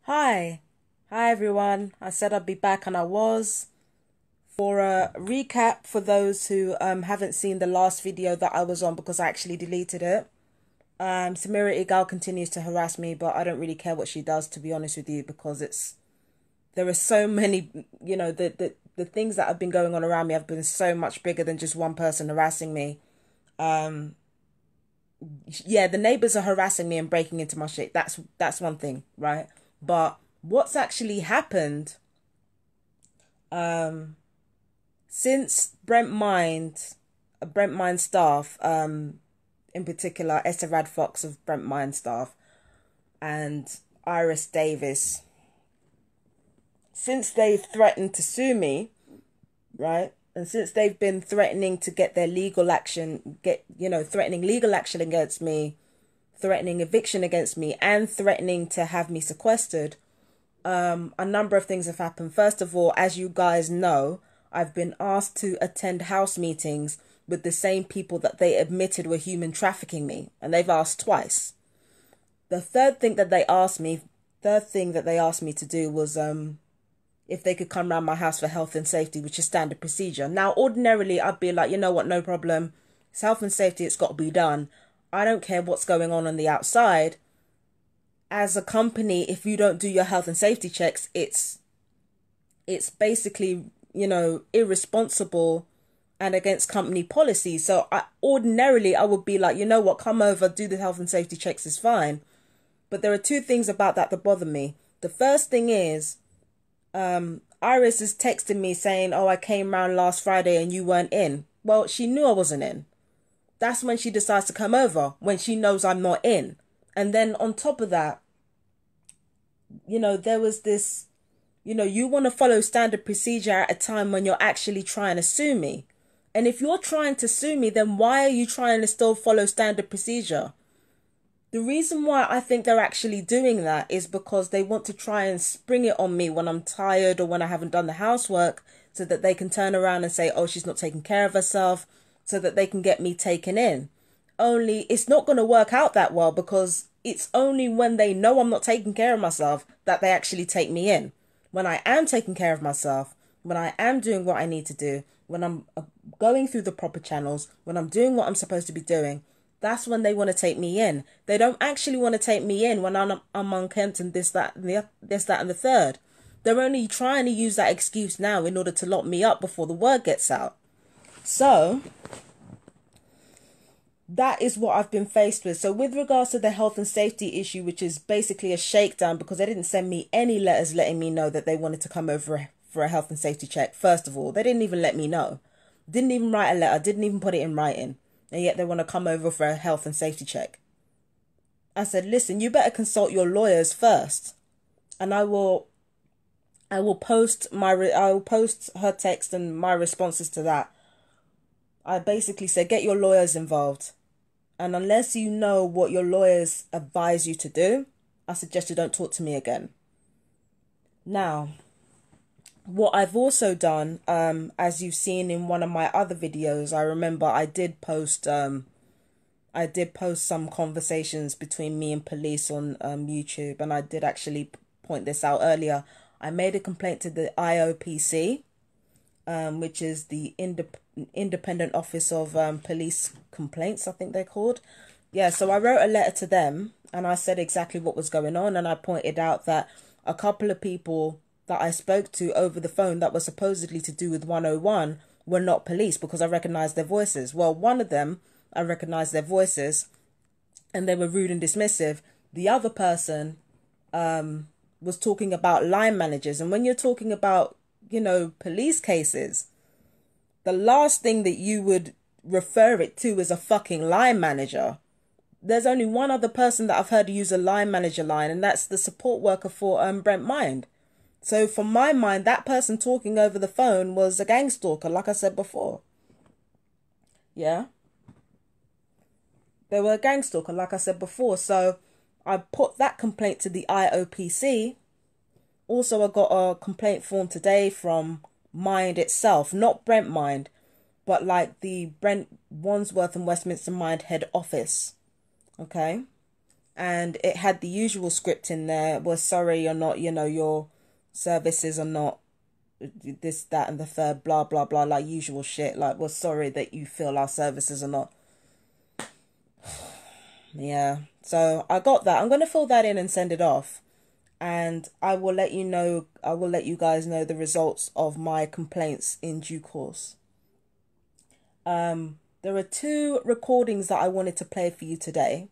Hi. Hi everyone. I said I'd be back and I was. For a recap for those who haven't seen the last video that I was on because I actually deleted it. Samira Igal continues to harass me, but I don't really care what she does, to be honest with you, because there are so many, the things that have been going on around me have been so much bigger than just one person harassing me. Yeah, the neighbors are harassing me and breaking into my shit. That's one thing, right? But what's actually happened since Brent Mind staff, in particular Essa Fox of Brent Mind staff and Iris Davis, since they've threatened to sue me, right? And since they've been threatening to get their legal action, threatening legal action against me, threatening eviction against me, and threatening to have me sequestered, a number of things have happened. First of all, as you guys know, I've been asked to attend house meetings with the same people that they admitted were human trafficking me, and they've asked twice. The third thing that they asked me to do was if they could come around my house for health and safety, which is standard procedure. Now, ordinarily, I'd be like, you know what, no problem. It's health and safety, it's got to be done. I don't care what's going on the outside. As a company, if you don't do your health and safety checks, it's basically, irresponsible and against company policy. So ordinarily, I would be like, you know what, come over, do the health and safety checks, is fine. But there are two things about that bother me. The first thing is, Iris is texting me saying, oh, I came round last Friday and you weren't in. Well, she knew I wasn't in. That's when she decides to come over, when she knows I'm not in. And then on top of that, there was this, you want to follow standard procedure at a time when you're actually trying to sue me. And if you're trying to sue me, then why are you trying to still follow standard procedure? The reason why I think they're actually doing that is because they want to try and spring it on me when I'm tired or when I haven't done the housework, so that they can turn around and say, oh, she's not taking care of herself, so that they can get me taken in. Only it's not going to work out that well, because it's only when they know I'm not taking care of myself that they actually take me in. When I am taking care of myself, when I am doing what I need to do, when I'm going through the proper channels, when I'm doing what I'm supposed to be doing, that's when they want to take me in. They don't actually want to take me in when I'm unkempt and this, that, and the third. They're only trying to use that excuse now in order to lock me up before the word gets out. So that is what I've been faced with. So with regards to the health and safety issue, which is basically a shakedown because they didn't send me any letters letting me know that they wanted to come over for a health and safety check. First of all, they didn't even let me know. Didn't even write a letter, didn't even put it in writing. And yet they want to come over for a health and safety check. I said, listen, you better consult your lawyers first. And I will post her text and my responses to that. I basically said, get your lawyers involved. And unless you know what your lawyers advise you to do, I suggest you don't talk to me again. Now, what I've also done, as you've seen in one of my other videos, I remember I did post some conversations between me and police on YouTube, and I did actually point this out earlier. I made a complaint to the IOPC, which is the Independent Office of Police Complaints, I think they're called. Yeah, so I wrote a letter to them, and I said exactly what was going on, and I pointed out that a couple of people that I spoke to over the phone that were supposedly to do with 101 were not police, because I recognized their voices. Well, one of them, I recognized their voices, and they were rude and dismissive. The other person was talking about line managers. And when you're talking about, police cases, the last thing that you would refer it to is a fucking line manager. There's only one other person that I've heard use a line manager line, and that's the support worker for Brent Mind. So from my mind, that person talking over the phone was a gang stalker, like I said before. Yeah. They were a gang stalker, like I said before. So I put that complaint to the IOPC. Also, I got a complaint form today from Mind itself, not Brent Mind, but like the Brent Wandsworth and Westminster Mind head office. Okay. and it had the usual script in there. We're sorry you're not, your services are not this, that, and the third, blah, blah, blah, like usual shit. Like, we're sorry that you feel our services are not. Yeah. So I got that. I'm going to fill that in and send it off. And I will let you know, I will let you guys know the results of my complaints in due course. There are 2 recordings that I wanted to play for you today.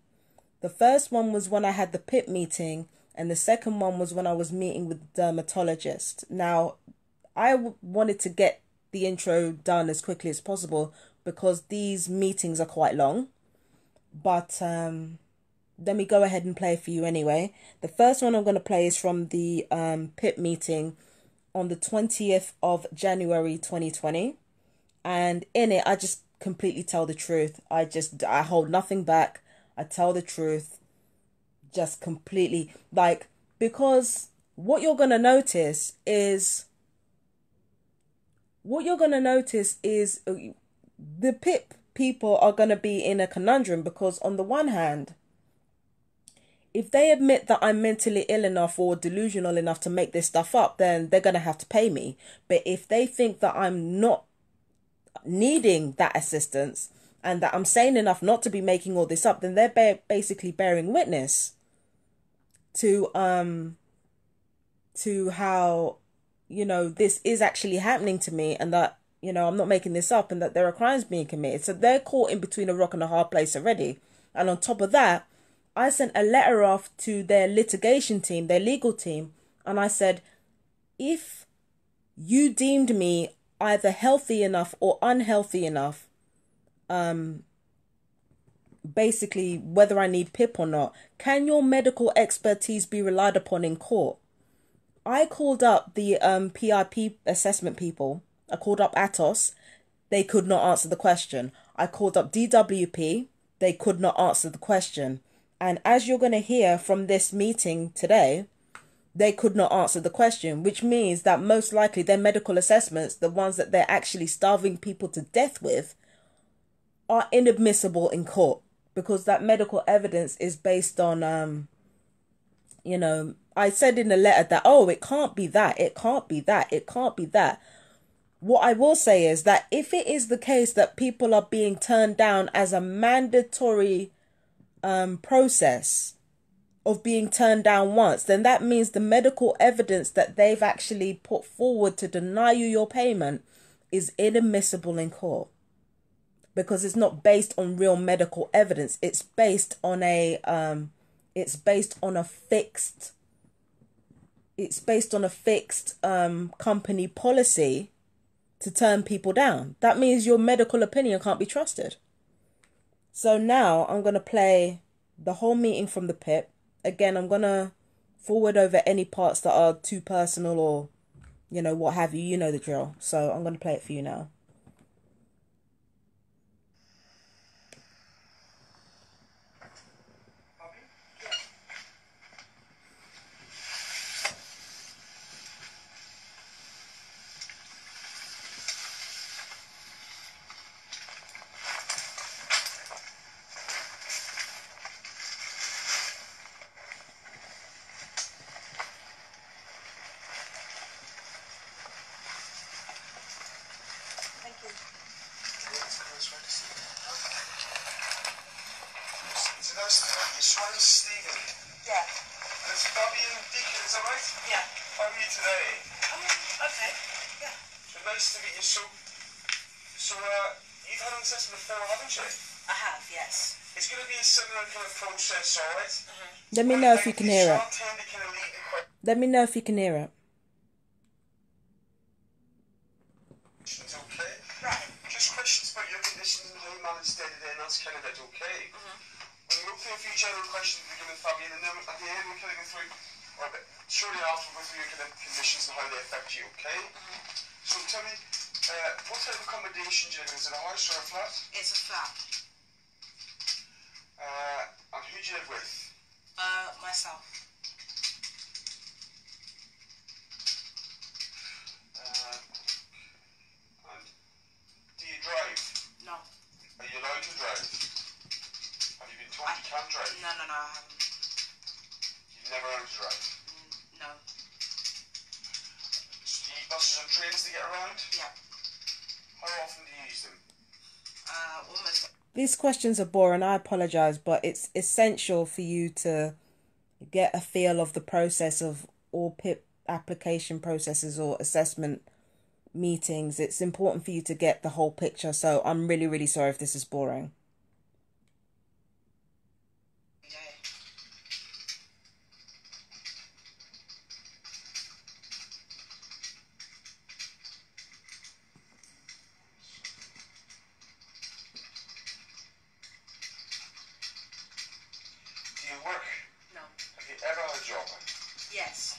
The first one was when I had the PIP meeting, and the second one was when I was meeting with the dermatologist. Now, I wanted to get the intro done as quickly as possible because these meetings are quite long. But let me go ahead and play for you anyway. The first one I'm going to play is from the PIP meeting on the 20th of January 2020. And in it, I just completely tell the truth. I hold nothing back. I tell the truth. Just completely, like, because what you're going to notice is the PIP people are going to be in a conundrum, because on the one hand, if they admit that I'm mentally ill enough or delusional enough to make this stuff up, then they're going to have to pay me. But if they think that I'm not needing that assistance and that I'm sane enough not to be making all this up, then they're basically bearing witness to how, this is actually happening to me, and that, I'm not making this up, and that there are crimes being committed. So they're caught in between a rock and a hard place already. And on top of that, I sent a letter off to their litigation team, their legal team, and I said, if you deemed me either healthy enough or unhealthy enough, basically whether I need PIP or not, can your medical expertise be relied upon in court? I called up the PIP assessment people. I called up Atos. They could not answer the question. I called up DWP. They could not answer the question. And as you're going to hear from this meeting today, they could not answer the question, which means that most likely their medical assessments, the ones that they're actually starving people to death with, are inadmissible in court, because that medical evidence is based on, I said in the letter that, it can't be that, it can't be that, it can't be that. What I will say is that if it is the case that people are being turned down as a mandatory process of being turned down once, then that means the medical evidence that they've actually put forward to deny you your payment is inadmissible in court, because it's not based on real medical evidence. It's based on a fixed company policy to turn people down. That means your medical opinion can't be trusted. So now I'm going to play the whole meeting from the PIP. Again, I'm going to forward over any parts that are too personal or, what have you. You know the drill. So I'm going to play it for you now. Stephen. Yeah. And it's Bobby and Deacon, is that right? Yeah. How are you today? Okay. Yeah. It's nice to meet you. So you've had an assessment before, haven't you? I have, yes. It's going to be a similar kind of process, alright? Mm-hmm. Let me know if you can hear it. Let me know if you can hear it. It's okay. Right. Just questions about your conditions and how you manage day-to-day, and that's kind of it, okay? Mm-hmm. We'll go through a few general questions at the beginning, Fabian, and then at the end we'll kind of go through, or shortly after we'll go through your kind of conditions and how they affect you, okay? Mm-hmm. So tell me, what type of accommodation do you live in? Is it a house or a flat? It's a flat. And who do you live with? Myself. And do you drive? No. Are you allowed to drive? Have you been told you can't drive? No, I haven't. buses or trains to get around? Yeah. How often do you use them? Almost. These questions are boring, I apologise, but it's essential for you to get a feel of the process of all PIP application processes or assessment meetings. It's important for you to get the whole picture, so I'm really, really sorry if this is boring. Do you work? No. Have you ever had a job? Yes.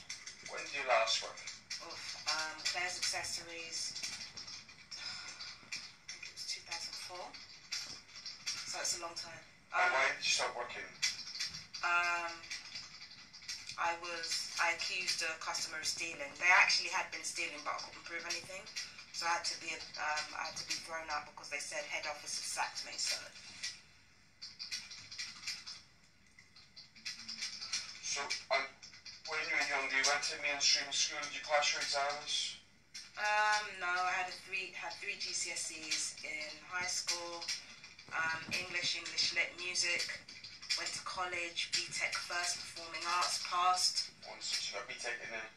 When did you last work? Claire's Accessories. I think it was 2004. So it's a long time. And why did you stop working? I accused a customer of stealing. They actually had been stealing, but I couldn't prove anything. So I had to be thrown out because they said head office had sacked me. So. So, when you were young, you went to mainstream school. Did you pass your exams? No, I had three GCSEs in high school. English Lit, music. Went to college, BTEC first, performing arts, passed. Once you got BTEC in there.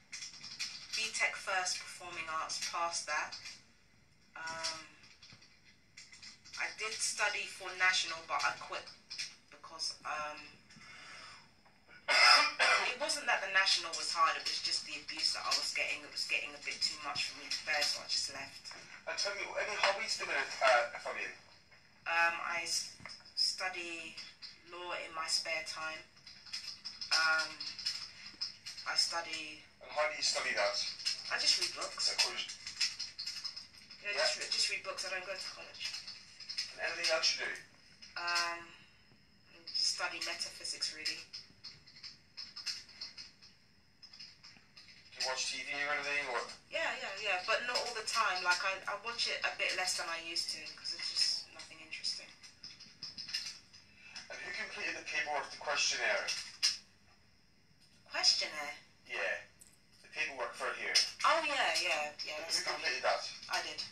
BTEC first, performing arts, passed that. I did study for national, but I quit because it wasn't that the national was hard, it was just the abuse that I was getting. It was getting a bit too much for me to bear, so I just left. And tell me, any hobbies at the minute, Fabian? I study law in my spare time. I study... And how do you study that? I just read books. Yeah, just read books. I don't go to college. And anything else you do? Just study metaphysics, really. Do you watch TV or anything? Or? Yeah, but not all the time. Like, I watch it a bit less than I used to, because it's just nothing interesting. And who completed the paperwork, the questionnaire? Questionnaire? Yeah. The paperwork for here. Oh, yeah, that's Who fine. completed that? I did.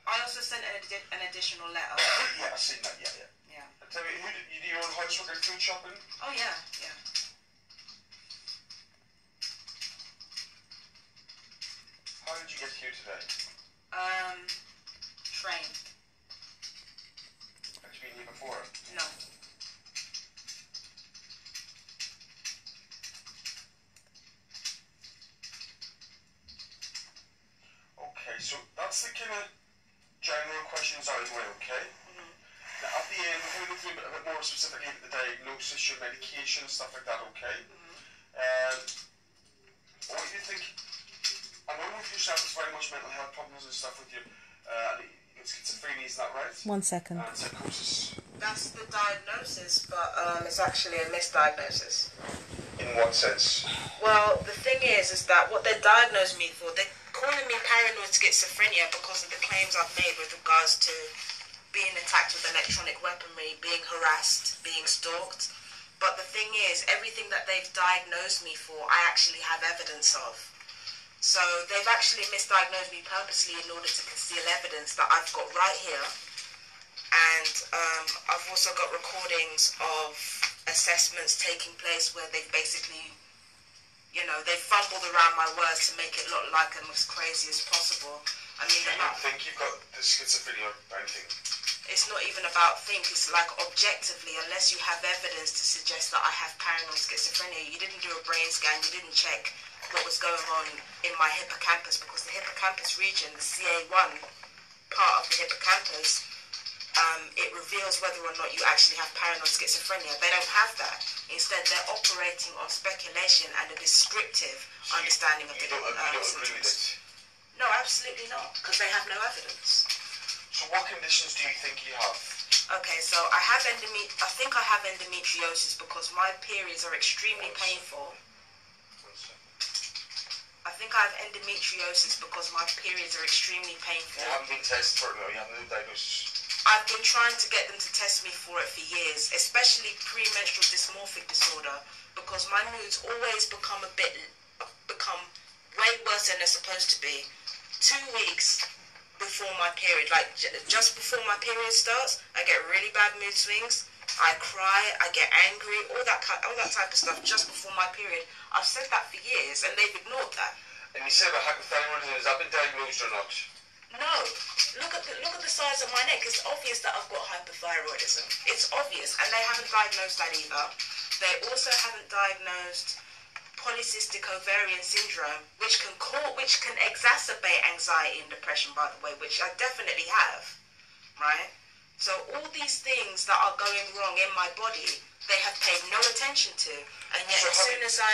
I also sent an additional letter. Yeah, I've seen that, yeah. And tell me, who did you do your own housework and food shopping? Oh, yeah. How did you get here today? Train. Had you been here before? No. Okay, so that's the kind of general questions out of the way, okay? Mm-hmm. Now at the end, we're going to go through a bit more specifically the diagnosis, your medication, stuff like that, okay? What do you think? I know with yourself it's very much mental health problems and stuff with you. Schizophrenia, is that right? 1 second. And psychosis. That's the diagnosis, but it's actually a misdiagnosis. In what sense? Well, the thing is that what they diagnosed me for, they're calling me paranoid schizophrenia because of the claims I've made with regards to being attacked with electronic weaponry, being harassed, being stalked. But the thing is, everything that they've diagnosed me for, I actually have evidence of. So they've actually misdiagnosed me purposely in order to conceal evidence that I've got right here. And I've also got recordings of assessments taking place where they've basically, they've fumbled around my words to make it look like I'm as crazy as possible. I mean, I don't think you've got the schizophrenia or anything. It's not even about think, it's like objectively, unless you have evidence to suggest that I have paranoid schizophrenia, you didn't do a brain scan, you didn't check what was going on in my hippocampus, because the hippocampus region, the CA1 part of the hippocampus, it reveals whether or not you actually have paranoid schizophrenia. They don't have that. Instead, they're operating on speculation and a descriptive understanding of the symptoms. No, absolutely not, because they have no evidence. So what conditions do you think you have? Okay, so I think I have endometriosis because my periods are extremely painful. I think I have endometriosis because my periods are extremely painful. You haven't been tested for it though, you have no diagnosis. I've been trying to get them to test me for it for years, especially premenstrual dysmorphic disorder, because my moods always become way worse than they're supposed to be. 2 weeks before my period, like just before my period starts, I get really bad mood swings. I cry, I get angry, all that type of stuff just before my period. I've said that for years, and they've ignored that. And you say about hypothyroidism, has that been diagnosed or not? No, look at the size of my neck. It's obvious that I've got hypothyroidism. It's obvious, and they haven't diagnosed that either. They also haven't diagnosed polycystic ovarian syndrome, which can exacerbate anxiety and depression, by the way, which I definitely have, right? So all these things that are going wrong in my body, they have paid no attention to, and yet So as soon as I...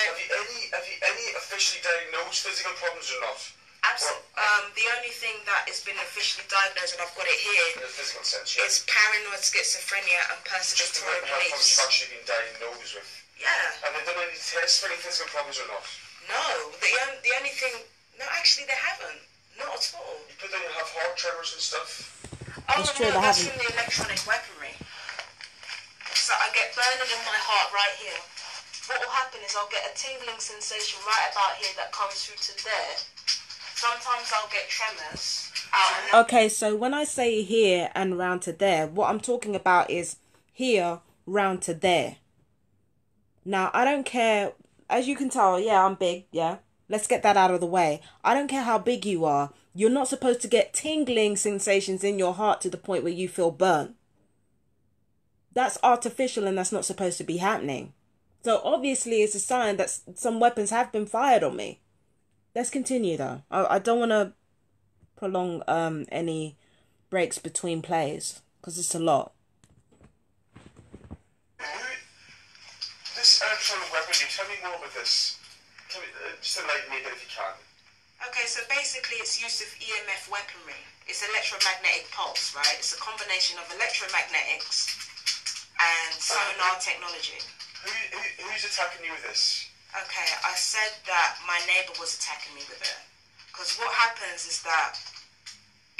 Have you any officially diagnosed physical problems or not? Absolutely. The only thing that has been officially diagnosed, and I've got it here, In a physical sense, yeah. is paranoid schizophrenia and Just the persecutory mental health problems beliefs. you've actually been diagnosed with. Yeah. Have they done any tests for any physical problems or not? No, the only thing... No, actually they haven't. Not at all. You put down you have heart tremors and stuff. Oh, It's true, no, they that's haven't. from the electronic weaponry. So I get burning in my heart right here. What will happen is I'll get a tingling sensation right about here that comes through to there. Sometimes I'll get tremors out. Okay, so when I say here and round to there, what I'm talking about is here round to there. Now, I don't care, as you can tell, yeah, I'm big, yeah. Let's get that out of the way. I don't care how big you are. You're not supposed to get tingling sensations in your heart to the point where you feel burnt. That's artificial and that's not supposed to be happening. So obviously it's a sign that some weapons have been fired on me. Let's continue though. I don't want to prolong any breaks between plays because it's a lot. This electronic weaponry, tell me more about this. Tell me, just enlighten me a bit if you can. Okay, so basically it's use of EMF weaponry. It's electromagnetic pulse, right? It's a combination of electromagnetics and sonar technology. Who's attacking you with this? Okay, I said that my neighbour was attacking me with it. Because what happens is that,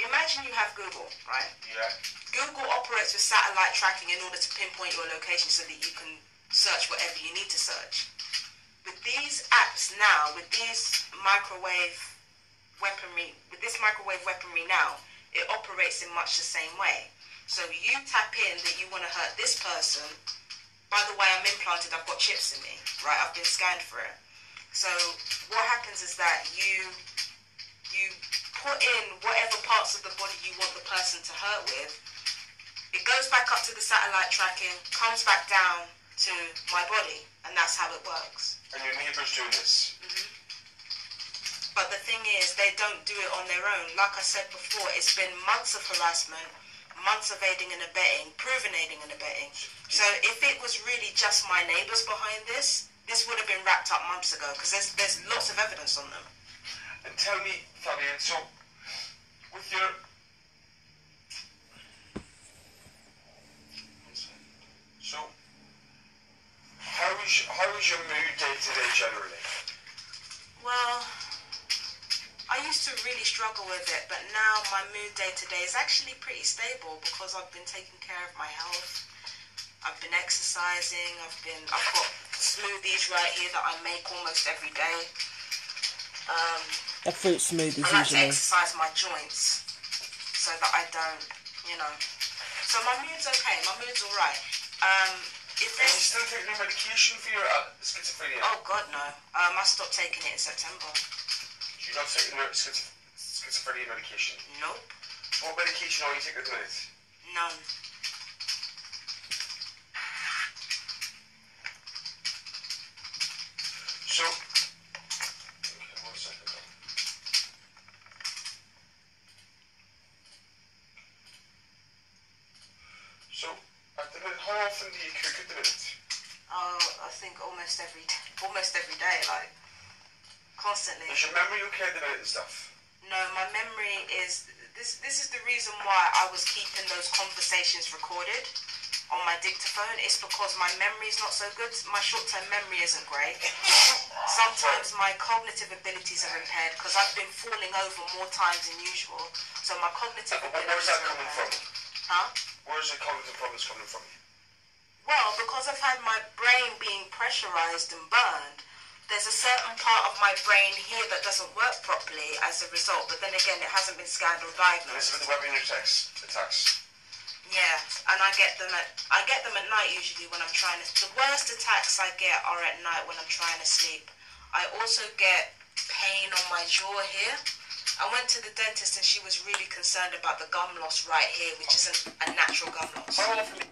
imagine you have Google, right? Yeah. Google operates with satellite tracking in order to pinpoint your location so that you can search whatever you need to search. With these apps now, with this microwave weaponry now, it operates in much the same way. So you tap in that you want to hurt this person. By the way, I'm implanted, I've got chips in me, right? I've been scanned for it. So what happens is that you put in whatever parts of the body you want the person to hurt with. It goes back up to the satellite tracking, comes back down to my body, and that's how it works. And your neighbour's doing this? Mm-hmm. But the thing is, they don't do it on their own. Like I said before, it's been months of harassment, months of aiding and abetting, proven aiding and abetting. So if it was really just my neighbours behind this would have been wrapped up months ago, because there's lots of evidence on them. And tell me, Fabian, so with your... So, how is your mood day to day generally? Well, I used to really struggle with it, but now my mood day to day is actually pretty stable because I've been taking care of my health. I've been exercising. I've got smoothies right here that I make almost every day. A fruit smoothie I like to usually. exercise my joints so that I don't, So my mood's okay. My mood's all right. If Are you there's... still taking your medication for your schizophrenia? Oh God, no. I stopped taking it in September. You're not taking your schizophrenia medication? Nope. What medication are you taking at the minute? None. So, okay, 1 second. So, at the minute, how often do you cook at the minute? Oh, I think almost every day, like constantly. Is your memory okay at the minute and stuff? No, my memory is this is the reason why I was keeping those conversations recorded on my dictaphone. It's because my memory is not so good. My short-term memory isn't great. Sometimes my cognitive abilities are impaired because I've been falling over more times than usual. So my cognitive abilities Where's that are coming impaired. from? Huh? Where's the cognitive problems coming from? Well, because I've had my brain being pressurized and burned there's a certain part of my brain here that doesn't work properly as a result, but then again, it hasn't been scanned or diagnosed. This is the webinar attacks. Yeah, and I get them at night usually when I'm trying to. The worst attacks I get are at night when I'm trying to sleep. I also get pain on my jaw here. I went to the dentist and she was really concerned about the gum loss right here, which isn't a natural gum loss.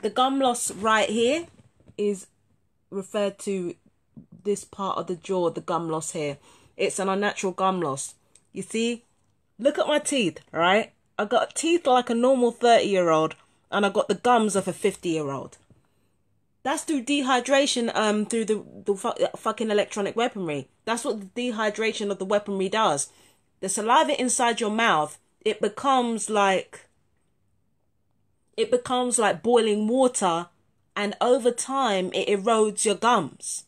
The gum loss right here is referred to this part of the jaw, the gum loss here. It's an unnatural gum loss. You see, look at my teeth, right? I got teeth like a normal 30-year-old, and I got the gums of a 50-year-old. That's through dehydration, through the fucking electronic weaponry. That's what the dehydration of the weaponry does. The saliva inside your mouth, it becomes like boiling water, and over time it erodes your gums.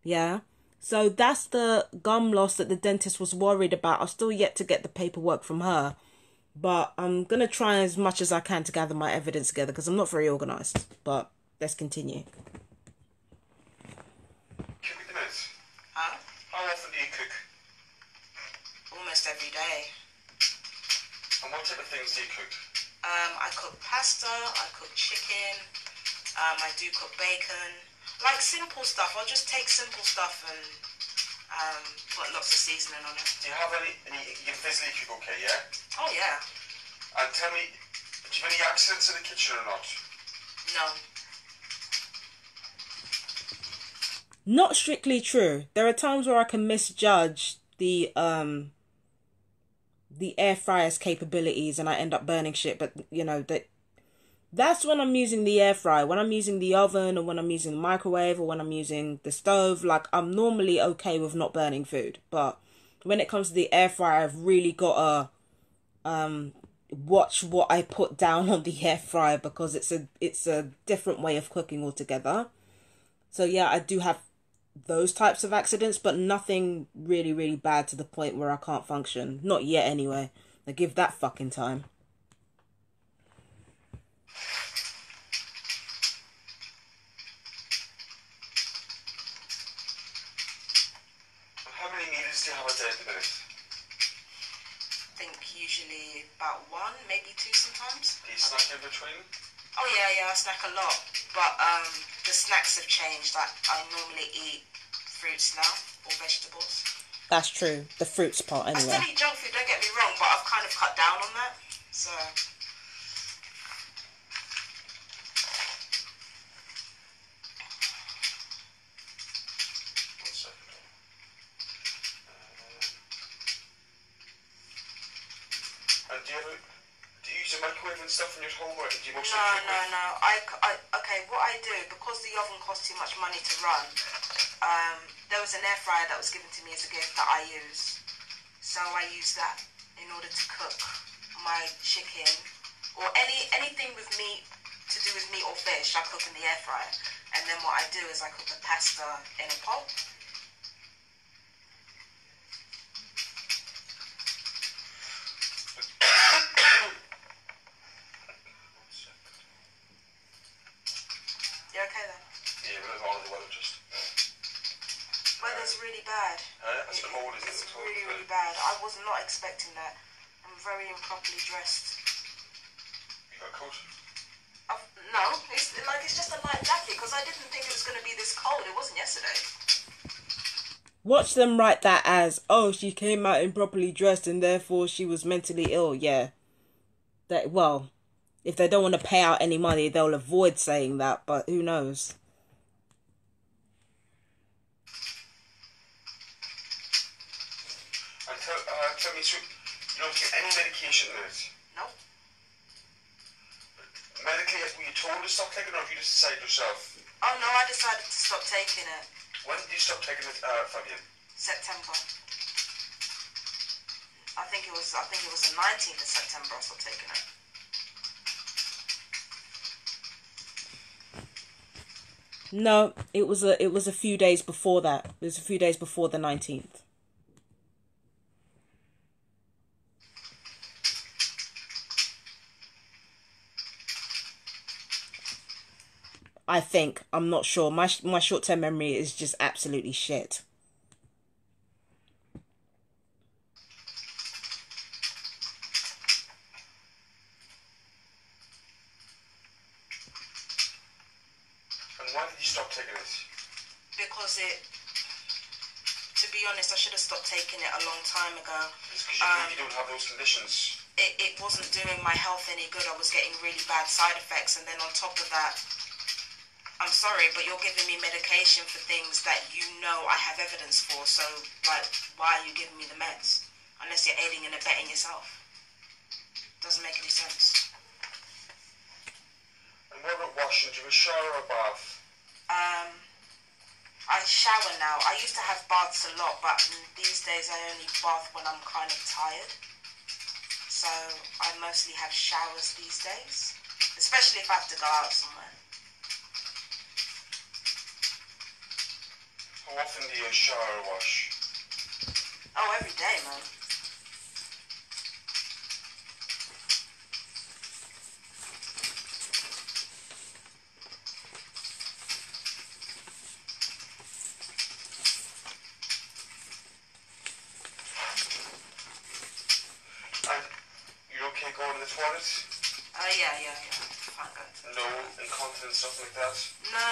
Yeah, so that's the gum loss that the dentist was worried about. I've still yet to get the paperwork from her, but I'm gonna try as much as I can to gather my evidence together because I'm not very organized. But let's continue. Cook the minute. Huh? How often do you cook? Almost every day. And what type of things do you cook? I cook pasta, I cook chicken, I do cook bacon. Like simple stuff. I'll just take simple stuff and put lots of seasoning on it. Do you have any you can physically cook okay, yeah? Oh yeah. And tell me, do you have any accidents in the kitchen or not? No. Not strictly true. There are times where I can misjudge the air fryer's capabilities and I end up burning shit, but you know that's when I'm using the air fryer. When I'm using the oven, or when I'm using the microwave, or when I'm using the stove, like I'm normally okay with not burning food. But when it comes to the air fryer, I've really got to watch what I put down on the air fryer because it's a different way of cooking altogether. So yeah, I do have those types of accidents, but nothing really, really bad to the point where I can't function. Not yet, anyway. I give that fucking time. How many meals do you have a day at the minute? I think usually about one, maybe two sometimes. Do you snack in between? Oh yeah, I snack a lot. But the snacks have changed. Like I normally eat fruits now, or vegetables. That's true. The fruits part, anyway. I still eat junk food, don't get me wrong, but I've kind of cut down on that. So and do you use a microwave and stuff in your home, or do you mostly no. cook with? Okay, what I do, because the oven costs too much money to run, there was an air fryer that was given to me as a gift that I use. So I use that in order to cook my chicken or anything with meat, to do with meat or fish, I cook in the air fryer. And then what I do is I cook the pasta in a pot. You okay then? Yeah, but all of the weather just... Weather's really bad. That's the mold, isn't it? It's really, really bad. I was not expecting that. I'm very improperly dressed. You got a coat? No, it's just a light jacket because I didn't think it was going to be this cold. It wasn't yesterday. Watch them write that as, oh, she came out improperly dressed and therefore she was mentally ill. Yeah. That, well, if they don't want to pay out any money, they'll avoid saying that, but who knows? And tell me, so you don't take any medication in it? No. Medically, were you told to stop taking it, or have you just decided yourself? Oh no, I decided to stop taking it. When did you stop taking it, Fabian? September. I think it was the 19th of September I stopped taking it. No, it was a few days before that. It was a few days before the 19th. I think. I'm not sure. My short-term memory is just absolutely shit. was it? To be honest, I should have stopped taking it a long time ago. It's because you don't have those conditions. It wasn't doing my health any good. I was getting really bad side effects, and then on top of that, I'm sorry, but you're giving me medication for things that you know I have evidence for. So, like, why are you giving me the meds? Unless you're aiding and abetting yourself. Doesn't make any sense. And what about washing? Do you have a shower or a bath? I shower now. I used to have baths a lot, but these days I only bath when I'm kind of tired. So I mostly have showers these days, especially if I have to go out somewhere. How often do you shower or wash? Oh, every day, man. Going to the toilet? Yeah. Fine, good. No incontinence, something like that? No.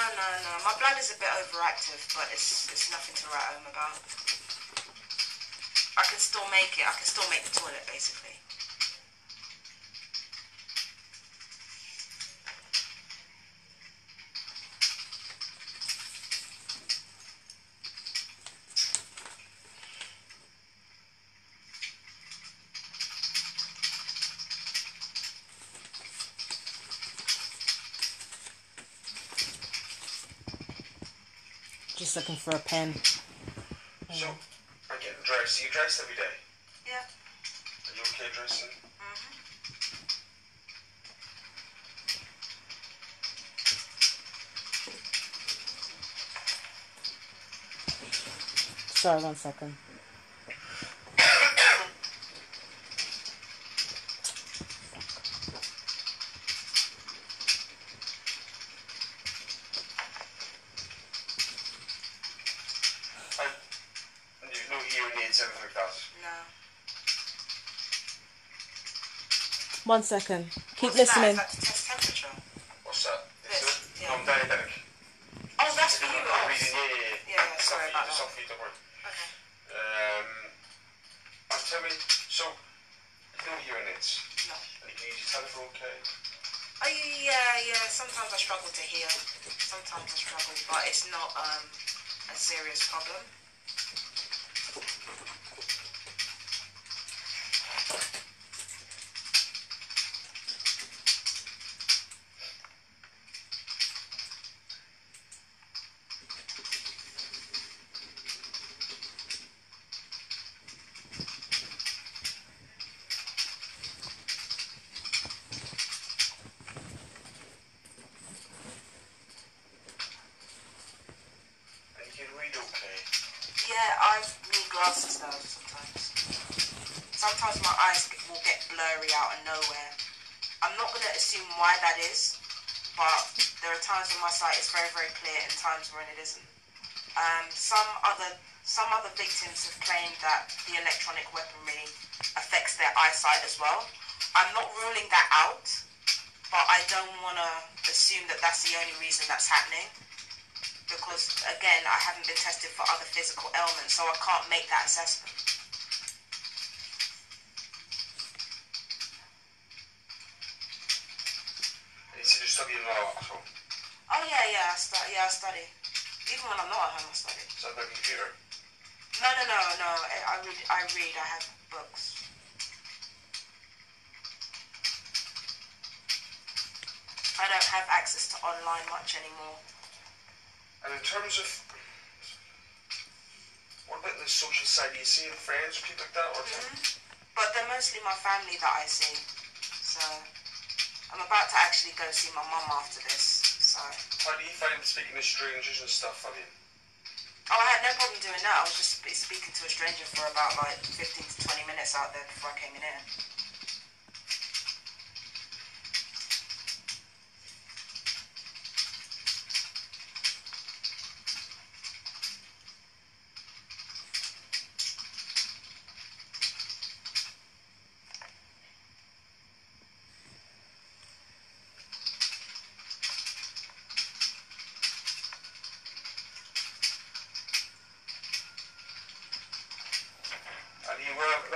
My bladder's a bit overactive, but it's nothing to write home about. I can still make it. I can still make the toilet, basically. Just looking for a pen. So, I'm getting dressed. So you dress every day? Yeah. Are you okay dressing? Sorry, 1 second. And you've no hearing aids, anything like that? No. 1 second. Keep What's listening. That? Is that to test temperature? What's that? This? Yeah. No, I'm diabetic. Oh, that's for you. I'm reading, yeah. Yeah, sorry about It's that. not for you, don't worry. Okay. Tell me, so, you no hearing aids? No. And you can use your telephone, okay? Oh, yeah. Sometimes I struggle to hear. Sometimes I struggle, but it's not a serious problem. Yeah, I need glasses though sometimes. Sometimes my eyes will get blurry out of nowhere. I'm not going to assume why that is, but there are times when my sight is very, very clear and times when it isn't. Some other victims have claimed that the electronic weaponry affects their eyesight as well. I'm not ruling that out, but I don't want to assume that that's the only reason that's happening. Because, again, I haven't been tested for other physical ailments, so I can't make that assessment. And you said you're studying law at home? Oh, yeah, I study. Even when I'm not at home, I study. Is that by computer? No. I read. I have books. I don't have access to online much anymore. And in terms of, what about the social side? Do you see friends, people like that? Or But they're mostly my family that I see. So I'm about to actually go see my mum after this. So. How do you find speaking to strangers and stuff, I mean? Oh, I had no problem doing that. I was just speaking to a stranger for about like 15 to 20 minutes out there before I came in here.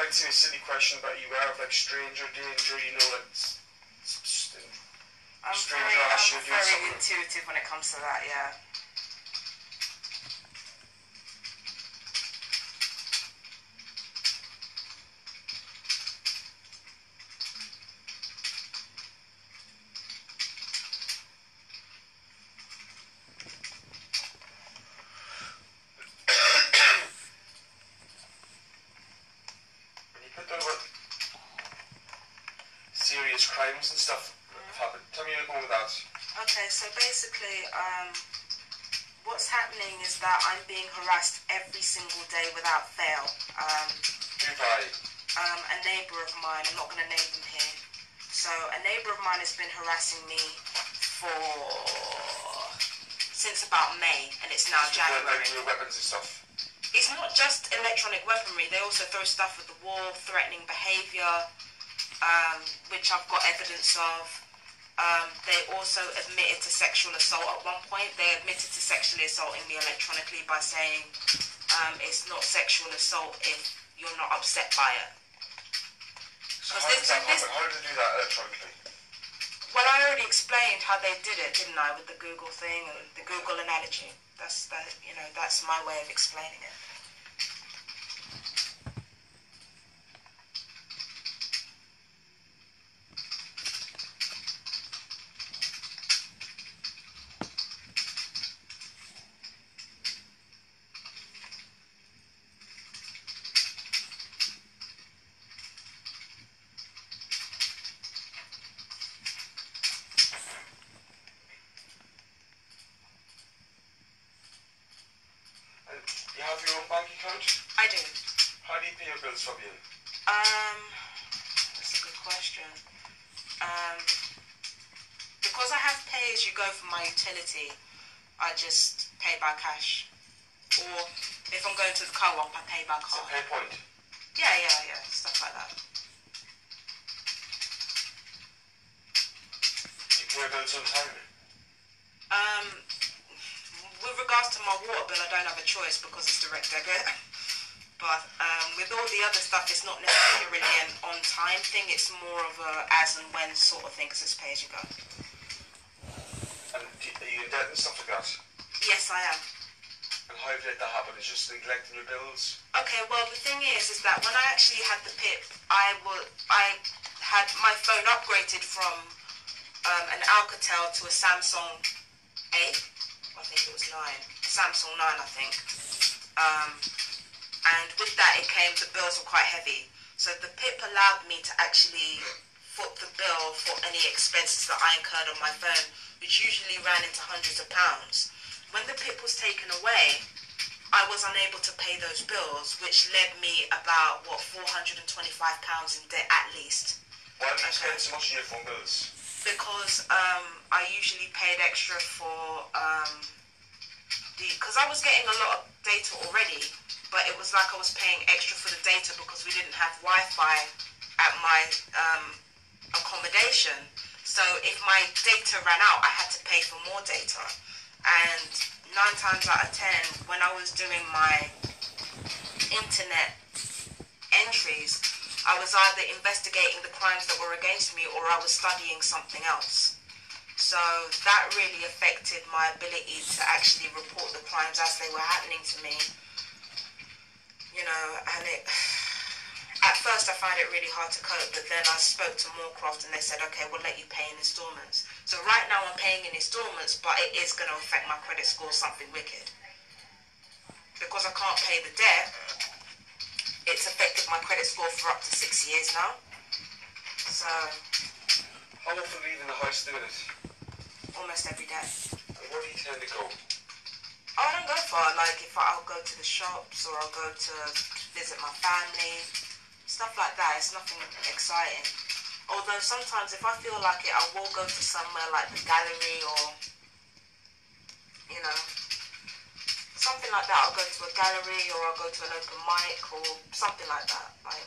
might say a silly question, but you aware of like stranger danger, you know, like I'm stranger asks you to do very something. intuitive when it comes to that, yeah. Serious crimes and stuff happen. Tell me more about that. Okay, so basically, what's happening is that I'm being harassed every single day without fail. A neighbour of mine, I'm not going to name them here. So a neighbour of mine has been harassing me since about May, and it's now January. Like real weapons and stuff. It's not just electronic weaponry. They also throw stuff at the wall, threatening behaviour. Which I've got evidence of. They also admitted to sexual assault at one point. They admitted to sexually assaulting me electronically by saying it's not sexual assault if you're not upset by it. So how did they do that electronically? Well, I already explained how they did it, didn't I, with the Google thing, and the Google analogy. That's my way of explaining it. You have your own bank account? I do. How do you pay your bills, Fabian? That's a good question. Because I have pay as you go for my utility, I just pay by cash. Or if I'm going to the co-op, I pay by card. Pay point? Yeah, stuff like that. Do you pay your bills on time? With regards to my water bill, I don't have a choice because it's direct debit. But with all the other stuff, it's not necessarily an on-time thing. It's more of a as and when sort of thing because it's pay as you go. And are you in debt and stuff like that? Yes, I am. And how have you let that happen? It's just neglecting your bills? Okay, well the thing is that when I actually had the PIP, I had my phone upgraded from an Alcatel to a Samsung 8. I think it was 9. Samsung 9, I think. And with that it came, the bills were quite heavy. So the PIP allowed me to actually foot the bill for any expenses that I incurred on my phone, which usually ran into hundreds of pounds. When the PIP was taken away, I was unable to pay those bills, which led me about, £425 in debt at least. Why did you spend so much on your phone bills? Because I usually paid extra for because I was getting a lot of data already, but it was like I was paying extra for the data because we didn't have Wi-Fi at my accommodation. So if my data ran out, I had to pay for more data. And 9 times out of 10, when I was doing my internet entries, I was either investigating the crimes that were against me or I was studying something else. So that really affected my ability to actually report the crimes as they were happening to me. You know, and at first I found it really hard to cope, but then I spoke to Moorcroft and they said, okay, we'll let you pay in installments. So right now I'm paying in installments, but it is going to affect my credit score something wicked. Because I can't pay the debt, it's affected my credit score for up to 6 years now. So... How often do you leave in the house doing it? Almost every day. And where do you tend to go? Oh, I don't go far. Like, I'll go to the shops or I'll go to visit my family. Stuff like that. It's nothing exciting. Although sometimes if I feel like it, I will go to somewhere like the gallery or, you know, something like that. I'll go to a gallery or I'll go to an open mic or something like that. Like,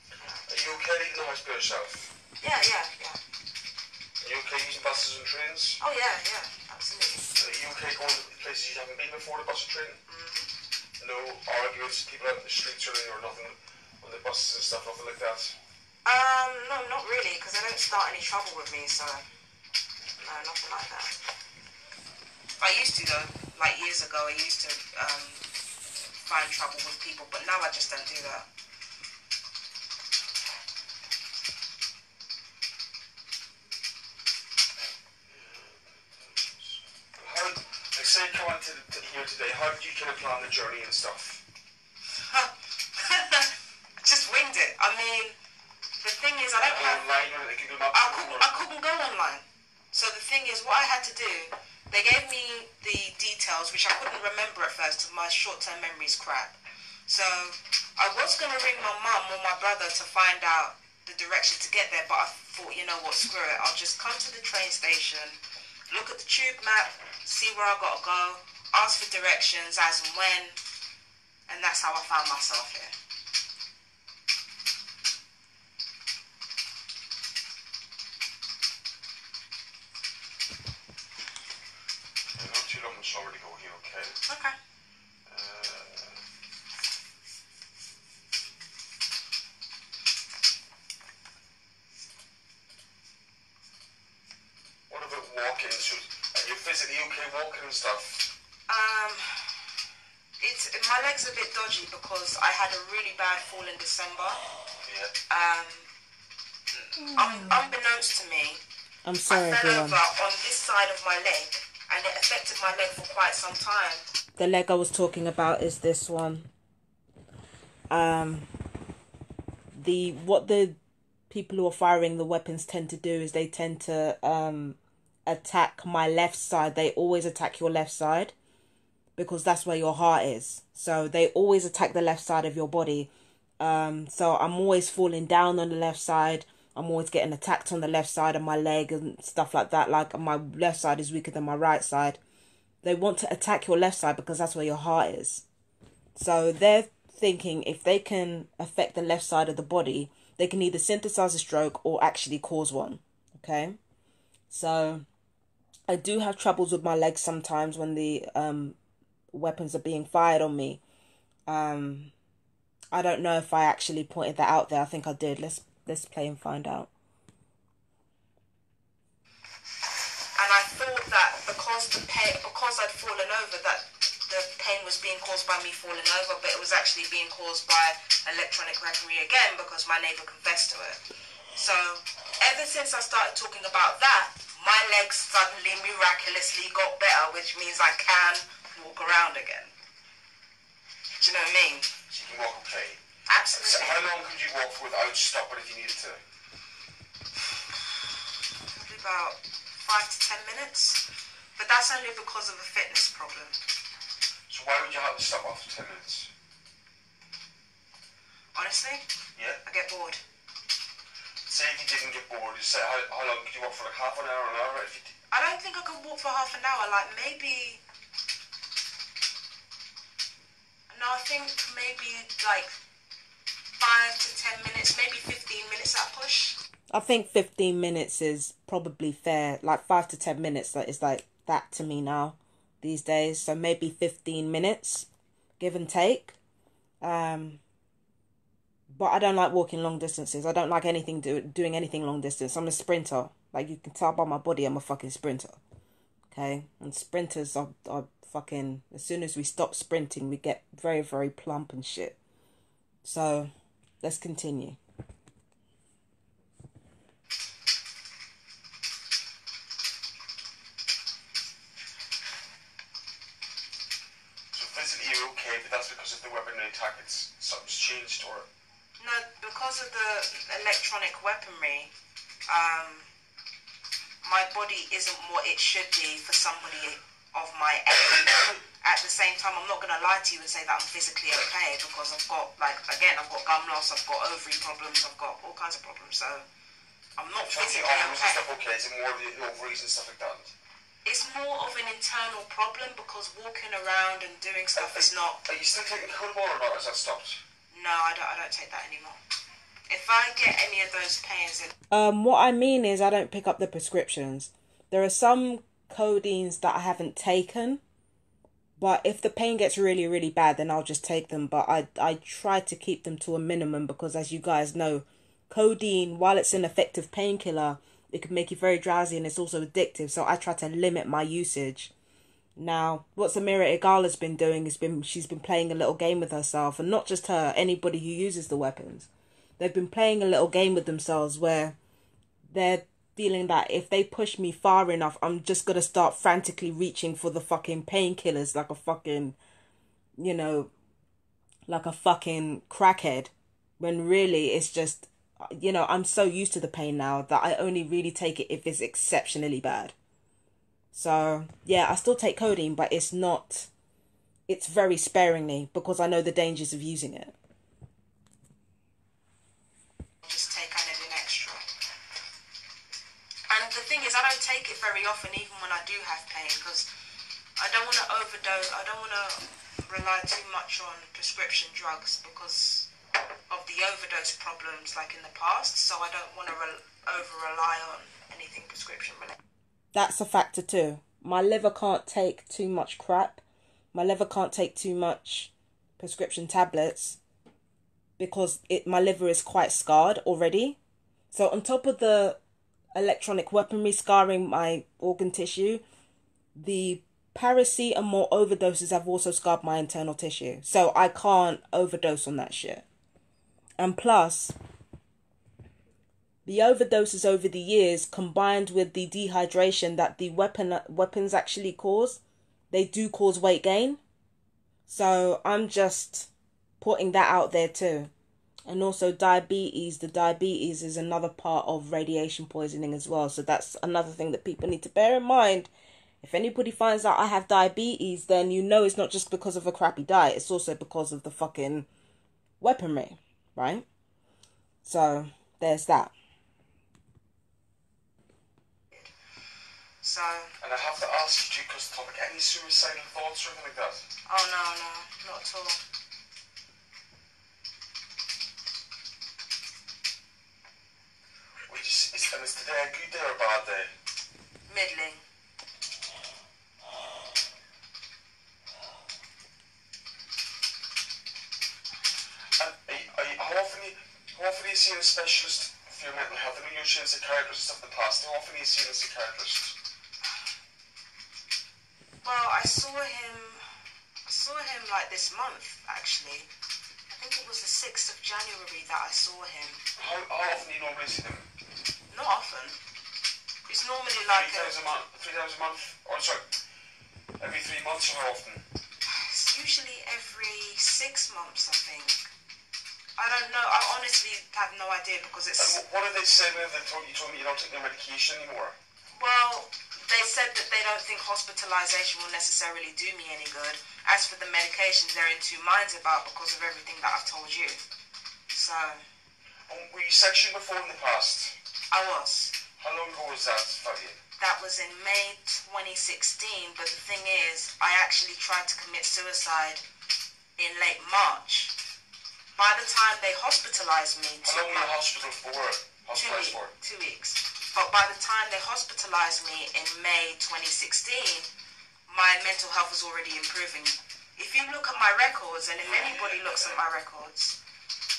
yeah. Are you okay leaving the house by yourself? Yeah. Are you okay using buses and trains? Oh yeah, absolutely. Are you okay going to places you haven't been before, the bus or train? Mm-hmm. No arguments, people out in the streets or nothing the buses and stuff, nothing like that? No, not really, because they don't start any trouble with me, so no, nothing like that. I used to though, like years ago, I used to find trouble with people, but now I just don't do that. How, like, say you come on to here today, how did you kind of plan the journey and stuff? Just winged it. I mean, the thing is, I don't have... Online or like Google Maps? I couldn't go online. So the thing is, what I had to do, they gave me the details, which I couldn't remember at first, because my short-term memory's crap. So I was going to ring my mum or my brother to find out the direction to get there, but I thought, you know what, screw it. I'll just come to the train station, look at the tube map, see where I got to go, ask for directions as and when, and that's how I found myself here. Not too long, much longer to go here, okay? Okay. What about walking? So, are you physically okay walking and stuff? My leg's a bit dodgy because I had a really bad fall in December. Yeah. Unbeknownst to me, I'm sorry, I fell everyone. over on this side of my leg, and it affected my leg for quite some time. The leg I was talking about is this one. What the people who are firing the weapons tend to do is they tend to attack my left side. They always attack your left side because that's where your heart is. So they always attack the left side of your body. So I'm always falling down on the left side. I'm always getting attacked on the left side of my leg and stuff like that. Like my left side is weaker than my right side. They want to attack your left side because that's where your heart is. So they're thinking if they can affect the left side of the body, they can either synthesize a stroke or actually cause one. Okay? So I do have troubles with my legs sometimes when the weapons are being fired on me. I don't know if I actually pointed that out there. I think I did. Let's play and find out. And I thought that because I'd fallen over, that the pain was being caused by me falling over, but it was actually being caused by electronic weaponry again because my neighbour confessed to it. So ever since I started talking about that, my legs suddenly miraculously got better, which means I can walk around again. Do you know what I mean? So you can walk okay? Absolutely. So how long could you walk for without stopping if you needed to? Probably about 5 to 10 minutes. But that's only because of a fitness problem. So why would you have to stop after 10 minutes? Honestly? Yeah? I get bored. Say if you didn't get bored, you say how long could you walk for, like half an hour, an hour? If you I don't think I could walk for half an hour, like maybe... No, I think maybe like 5 to 10 minutes, maybe 15 minutes at a push. I think 15 minutes is probably fair. Like 5 to 10 minutes, that is like that to me now these days. So maybe 15 minutes, give and take. But I don't like walking long distances. I don't like doing anything long distance. I'm a sprinter. Like you can tell by my body, I'm a fucking sprinter. Okay? And sprinters are fucking... As soon as we stop sprinting, we get very, very plump and shit. So, let's continue. So physically you're okay, but that's because of the weaponry attack. Something's changed, or... No, because of the electronic weaponry, my body isn't what it should be for somebody of my age. At the same time, I'm not going to lie to you and say that I'm physically okay because I've got, like, again, I've got gum loss, I've got ovary problems, I've got all kinds of problems, so I'm not physically arms and okay. stuff okay? Is it more of the ovaries and stuff like that? It's more of an internal problem because walking around and doing stuff is not... Are you still taking Codeball or not? Has that stopped? No, I don't take that anymore. If I get any of those pains... What I mean is I don't pick up the prescriptions. There are some codeines that I haven't taken But if the pain gets really, really bad, then I'll just take them. But I try to keep them to a minimum because, as you guys know, codeine, while it's an effective painkiller, it can make you very drowsy and it's also addictive. So I try to limit my usage. Now, what Samira Igala's been doing she's been playing a little game with herself, and not just her, anybody who uses the weapons. They've been playing a little game with themselves where they're feeling that if they push me far enough, I'm just gonna start frantically reaching for the fucking painkillers like a fucking, like a fucking crackhead. When really it's just, I'm so used to the pain now that I only really take it if it's exceptionally bad. So, yeah, I still take codeine, but it's very sparingly because I know the dangers of using it. Just take anything extra. And the thing is, I don't take it very often, even when I do have pain, because I don't want to overdose. I don't want to rely too much on prescription drugs because of the overdose problems like in the past. So I don't want to over-rely on anything prescription related. That's a factor too. My liver can't take too much crap. My liver can't take too much prescription tablets because my liver is quite scarred already. So on top of the electronic weaponry scarring my organ tissue, the paracetamol overdoses have also scarred my internal tissue. So I can't overdose on that shit. And plus, the overdoses over the years, combined with the dehydration that the weapons actually cause, they do cause weight gain. So I'm just putting that out there too. And also diabetes. The diabetes is another part of radiation poisoning as well. So that's another thing that people need to bear in mind. If anybody finds out I have diabetes, then it's not just because of a crappy diet. It's also because of the fucking weaponry, right? So there's that. So. And I have to ask you, because topic, any suicidal thoughts or anything like that? Oh no, not at all. And is today a good day or a bad day? Middling. And how often are you seeing a specialist for your mental health? I know you're seeing a psychiatrist and stuff in the past. How often are you seeing a psychiatrist? Well, I saw him like this month, actually. I think it was the 6th of January that I saw him. How often do you normally see them? Not often. It's normally like 3 times a month? 3 times a month? Or sorry, every 3 months or how often? It's usually every 6 months, I think. I don't know. I honestly have no idea because it's... And what did they say when they told me you don't take your medication anymore? Well, they said that they don't think hospitalisation will necessarily do me any good. As for the medications, they're in two minds about because of everything that I've told you. So... Were you sectioned before in the past? I was. How long ago was that, Fabian? That was in May 2016, but the thing is, I actually tried to commit suicide in late March. By the time they hospitalised me... How long were you in hospital for? Hospitalised for? 2 weeks. But by the time they hospitalised me in May 2016, my mental health was already improving. If you look at my records, and if anybody looks at my records,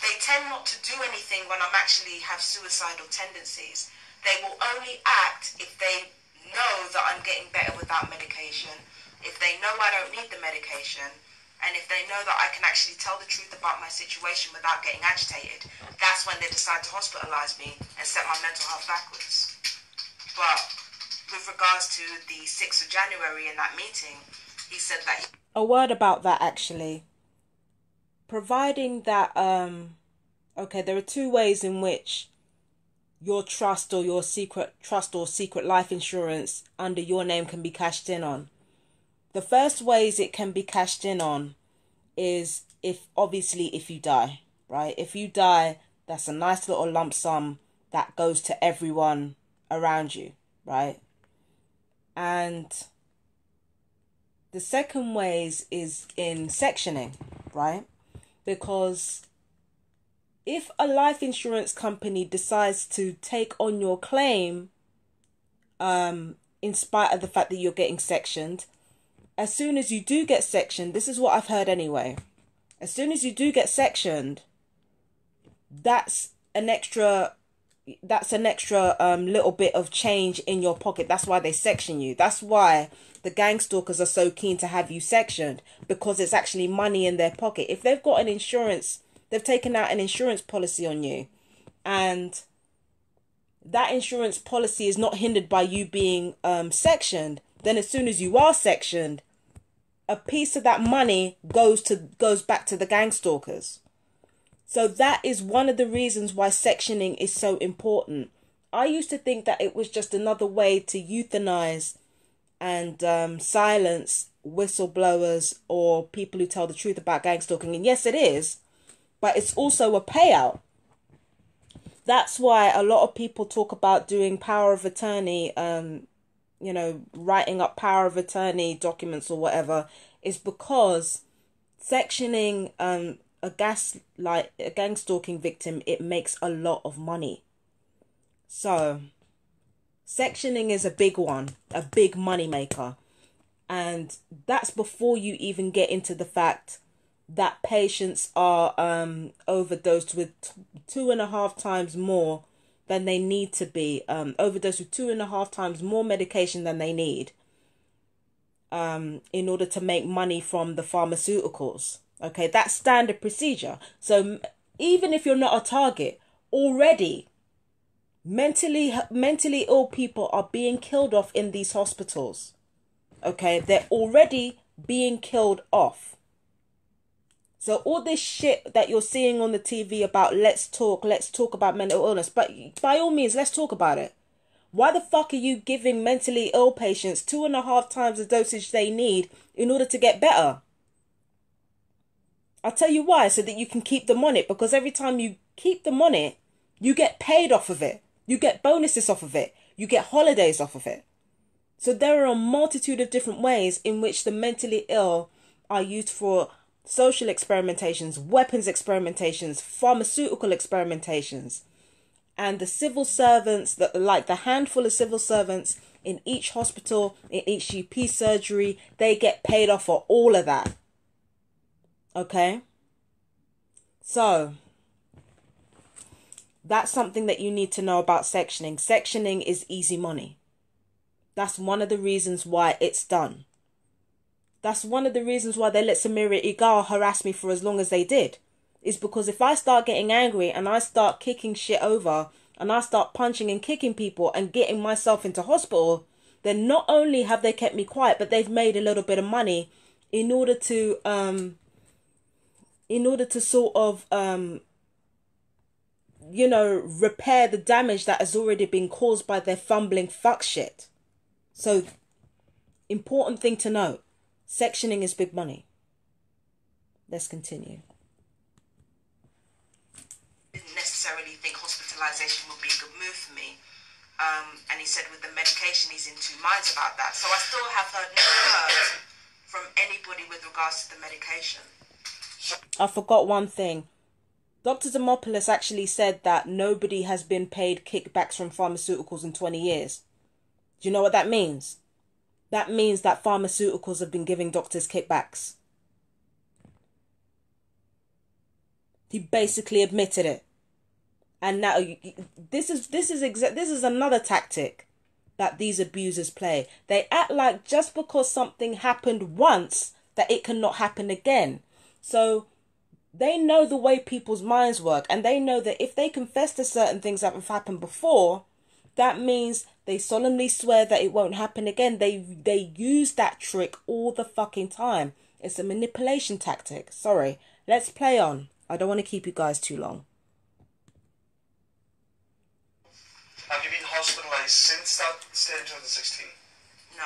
they tend not to do anything when I'm actually have suicidal tendencies. They will only act if they know that I'm getting better without medication, if they know I don't need the medication, and if they know that I can actually tell the truth about my situation without getting agitated. That's when they decide to hospitalise me and set my mental health backwards. But with regards to the 6th of January in that meeting, he said that... A word about that, actually. Providing that, okay, there are two ways in which your trust or secret life insurance under your name can be cashed in on. The first ways it can be cashed in on is if you die, right? If you die, that's a nice little lump sum that goes to everyone around you, right? And the second ways is in sectioning, right? Because if a life insurance company decides to take on your claim, in spite of the fact that you're getting sectioned, as soon as you do get sectioned, this is what I've heard anyway. As soon as you do get sectioned, that's an extra little bit of change in your pocket. That's why they section you. That's why the gang stalkers are so keen to have you sectioned, because it's actually money in their pocket. If they've got an insurance, they've taken out an insurance policy on you, and that insurance policy is not hindered by you being sectioned, then as soon as you are sectioned, a piece of that money goes back to the gang stalkers. So that is one of the reasons why sectioning is so important. I used to think that it was just another way to euthanize and silence whistleblowers or people who tell the truth about gang stalking. And yes, it is, but it's also a payout. That's why a lot of people talk about doing power of attorney, writing up power of attorney documents or whatever, is because sectioning a gang stalking victim, it makes a lot of money. So sectioning is a big one, a big money maker. And that's before you even get into the fact that patients are overdosed with 2.5 times more than they need to be, overdosed with 2.5 times more medication than they need, in order to make money from the pharmaceuticals. Okay, that's standard procedure. So even if you're not a target, already mentally ill people are being killed off in these hospitals. Okay, they're already being killed off. So all this shit that you're seeing on the TV about let's talk about mental illness, but by all means, let's talk about it. Why the fuck are you giving mentally ill patients 2.5 times the dosage they need in order to get better? I'll tell you why, so that you can keep them on it, because every time you keep them on it, you get paid off of it. You get bonuses off of it. You get holidays off of it. So there are a multitude of different ways in which the mentally ill are used for social experimentations, weapons experimentations, pharmaceutical experimentations. And the civil servants, the handful of civil servants in each hospital, in each GP surgery, they get paid off for all of that. Okay? So that's something that you need to know about sectioning. Sectioning is easy money. That's one of the reasons why it's done. That's one of the reasons why they let Samira Igal harass me for as long as they did. Is because if I start getting angry and I start kicking shit over and I start punching and kicking people and getting myself into hospital, then not only have they kept me quiet, but they've made a little bit of money in order to sort of repair the damage that has already been caused by their fumbling fuck shit. So, important thing to note, sectioning is big money. Let's continue. Didn't necessarily think hospitalisation would be a good move for me. And he said with the medication, he's in two minds about that. So I still have heard from anybody with regards to the medication. I forgot one thing. Dr. Demopoulos actually said that nobody has been paid kickbacks from pharmaceuticals in 20 years. Do you know what that means? That means that pharmaceuticals have been giving doctors kickbacks. He basically admitted it. And now this is another tactic that these abusers play. They act like just because something happened once that it cannot happen again. So they know the way people's minds work, and they know that if they confess to certain things that have happened before, that means they solemnly swear that it won't happen again. They use that trick all the fucking time. It's a manipulation tactic. Sorry. Let's play on. I don't want to keep you guys too long. Have you been hospitalised since that stay in 2016? No.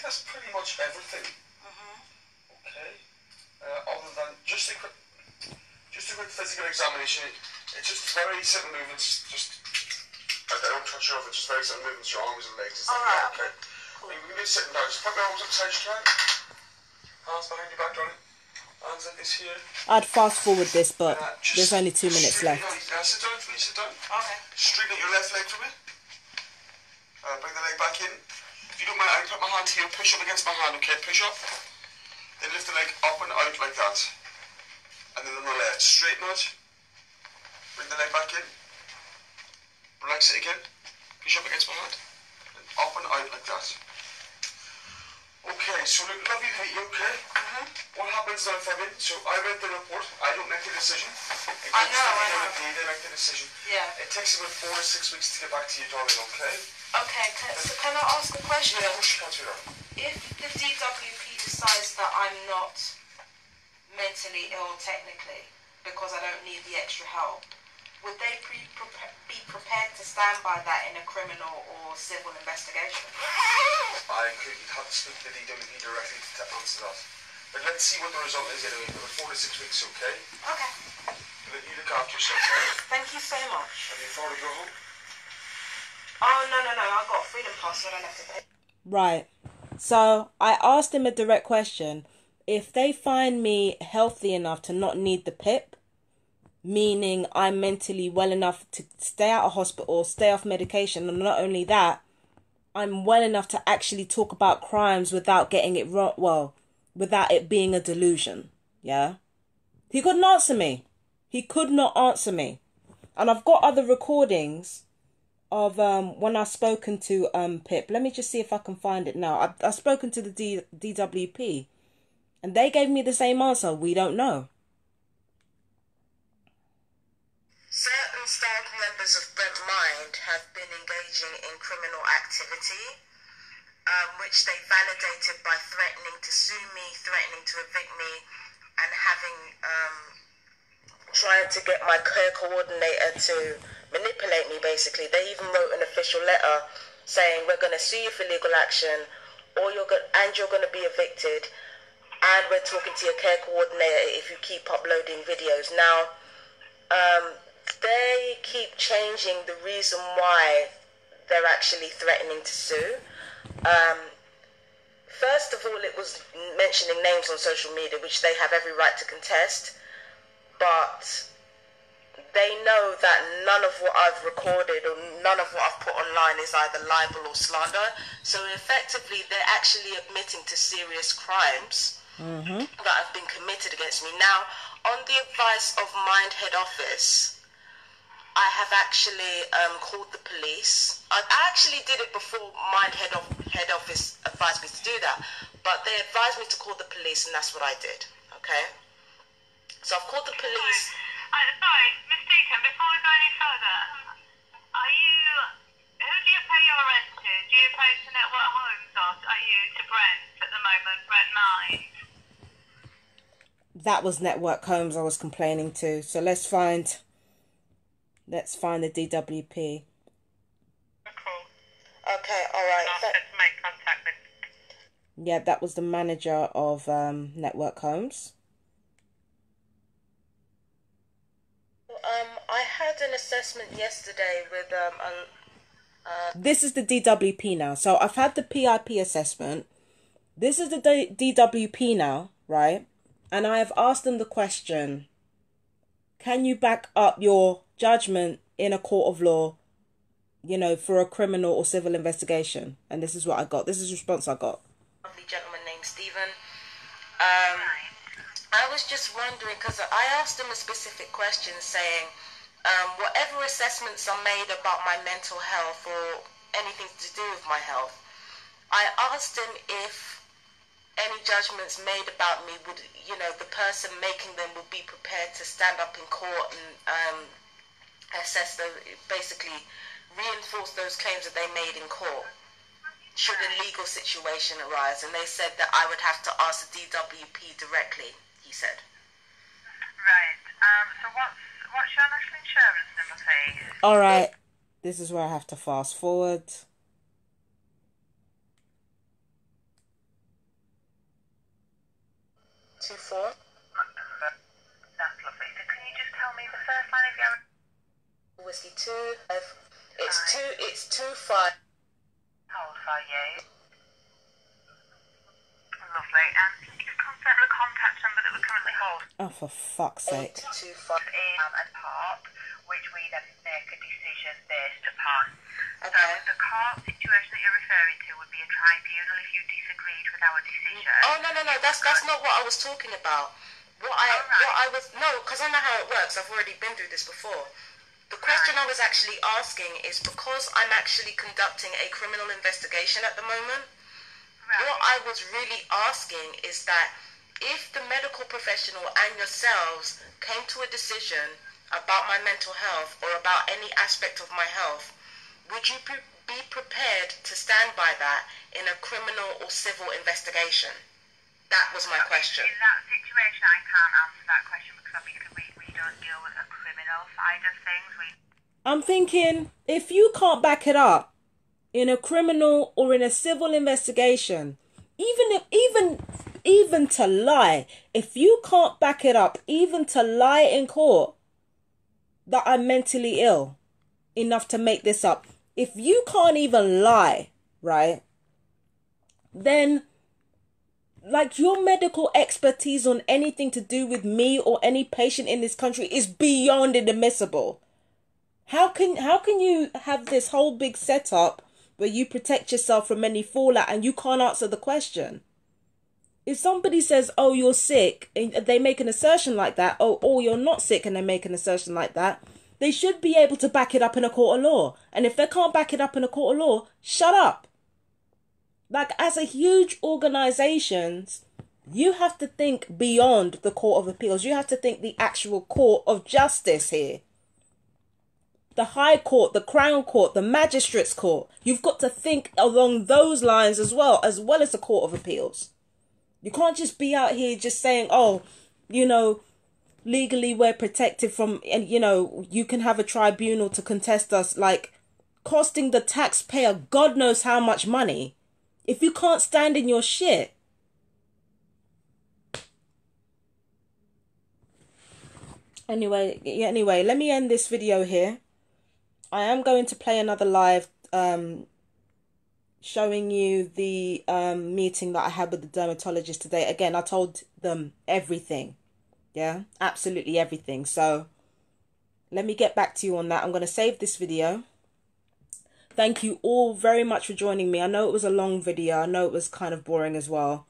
That's pretty much everything. do a physical examination. It's just very simple movements. Just I don't touch your arm. It's just very simple movements. Your arms and legs. Alright. Okay. Cool. We can be sitting down. Just put your arms upside your head. Hands behind your back, darling. Hands like this here. I'd fast forward this, but there's only 2 minutes left. Sit down for me. Sit down. Okay. Straighten out your left leg for me. Bring the leg back in. If you don't mind, I can put my hand here. Push up against my hand. Okay. Push up. Then lift the leg up and out like that. And then on the left, straighten out. Bring the leg back in. Relax it again. Push up against my hand. And up and out like that. Okay, so look, lovely to meet you, okay? What happens now, Fabian? So I read the report. I don't make the decision. I know. They make the decision. Yeah. It takes about 4 to 6 weeks to get back to you, darling, okay? Okay, so can I ask a question? Yeah, of course you can, sweetheart. If the DWP decides that I'm not mentally ill technically because I don't need the extra help, would they be prepared to stand by that in a criminal or civil investigation? I could have to speak to the DWP directly to answer that. But let's see what the result is anyway. About 4 to 6 weeks, okay? Okay. You look after yourself, right? Thank you so much. Have you far to go home? Oh, no. I've got a freedom pass, so I don't have to pay. Right. So I asked him a direct question. If they find me healthy enough to not need the PIP, meaning I'm mentally well enough to stay out of hospital, stay off medication, and not only that, I'm well enough to actually talk about crimes without getting it wrong, well, without it being a delusion, yeah? He couldn't answer me. He could not answer me. And I've got other recordings of when I've spoken to PIP. Let me just see if I can find it now. I've spoken to the DWP, and they gave me the same answer. We don't know. Certain staff members of Brent Mind have been engaging in criminal activity, which they validated by threatening to sue me, threatening to evict me, and trying to get my care coordinator to manipulate me, basically. They even wrote an official letter saying, we're going to sue you for legal action, or you're going to be evicted, and we're talking to your care coordinator if you keep uploading videos. Now, they keep changing the reason why they're actually threatening to sue. First of all, it was mentioning names on social media, which they have every right to contest, but they know that none of what I've recorded or none of what I've put online is either libel or slander. So effectively, they're actually admitting to serious crimes that have been committed against me. Now, on the advice of Mind Head Office, I have actually called the police. I actually did it before Mind Head Office advised me to do that, but they advised me to call the police, and that's what I did. Okay, so I've called the police. Sorry, Miss Deacon, before we go any further, who do you pay your rent to? Do you pay to Network Homes, or are you to Brent at the moment, Brent Mind? That was Network Homes I was complaining to. So let's find the DWP. Cool. Okay, all right. I'll set to make contact with. Yeah, that was the manager of Network Homes. I had an assessment yesterday with This is the DWP now. So I've had the PIP assessment. This is the DWP now, right? And I have asked them the question, can you back up your judgment in a court of law, for a criminal or civil investigation? And this is what I got. This is the response I got. lovely gentleman named Stephen. I was just wondering, because I asked him a specific question saying, whatever assessments are made about my mental health or anything to do with my health, I asked him if any judgments made about me would, the person making them would be prepared to stand up in court and assess those, basically reinforce those claims that they made in court should a legal situation arise. And they said that I would have to ask the DWP directly, he said. Right. So what's your national insurance number, please? All right. This is where I have to fast forward. 24. That's lovely. So can you just if you're... Whiskey 2, it's 2-5. Hold for you. Lovely. And can you just confirm the contact number that we currently hold? Oh, for fuck's sake. 825. And PARP, which we then make a decision based upon. Okay. So the court situation that you're referring to would be a tribunal if you disagreed with our decision. Oh, no, that's not what I was talking about. What I was, no, because I know how it works. I've already been through this before. The question I was actually asking is because I'm actually conducting a criminal investigation at the moment. Right. What I was really asking is that if the medical professional and yourselves came to a decision about my mental health or about any aspect of my health, would you be prepared to stand by that in a criminal or civil investigation? That was my question. In that situation, I can't answer that question because obviously we don't deal with a criminal side of things. I'm thinking, if you can't back it up in a criminal or in a civil investigation, even to lie, if you can't back it up, even to lie in court that I'm mentally ill enough to make this up, if you can't even lie, right, then like your medical expertise on anything to do with me or any patient in this country is beyond inadmissible. How can you have this whole big setup where you protect yourself from any fallout and you can't answer the question? If somebody says, oh, you're sick, and they make an assertion like that, oh, you're not sick, and they make an assertion like that, they should be able to back it up in a court of law. And if they can't back it up in a court of law, shut up. Like, as a huge organizations, you have to think beyond the Court of Appeals. You have to think the actual court of justice here. The High Court, the Crown Court, the Magistrates Court. You've got to think along those lines as well as the Court of Appeals. You can't just be out here just saying, oh, you know, legally we're protected from, and you know, you can have a tribunal to contest us, like costing the taxpayer God knows how much money. If you can't stand in your shit. Anyway, let me end this video here. I am going to play another live showing you the meeting that I had with the dermatologist today. Again, I told them everything. Yeah, absolutely everything. So let me get back to you on that. I'm going to save this video. Thank you all very much for joining me. I know it was a long video. I know it was kind of boring as well.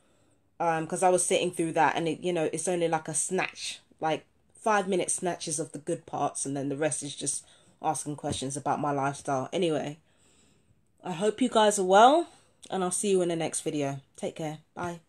Because I was sitting through that and it's only like a snatch, like 5-minute snatches of the good parts, and then the rest is just asking questions about my lifestyle. Anyway, I hope you guys are well, and I'll see you in the next video. Take care. Bye.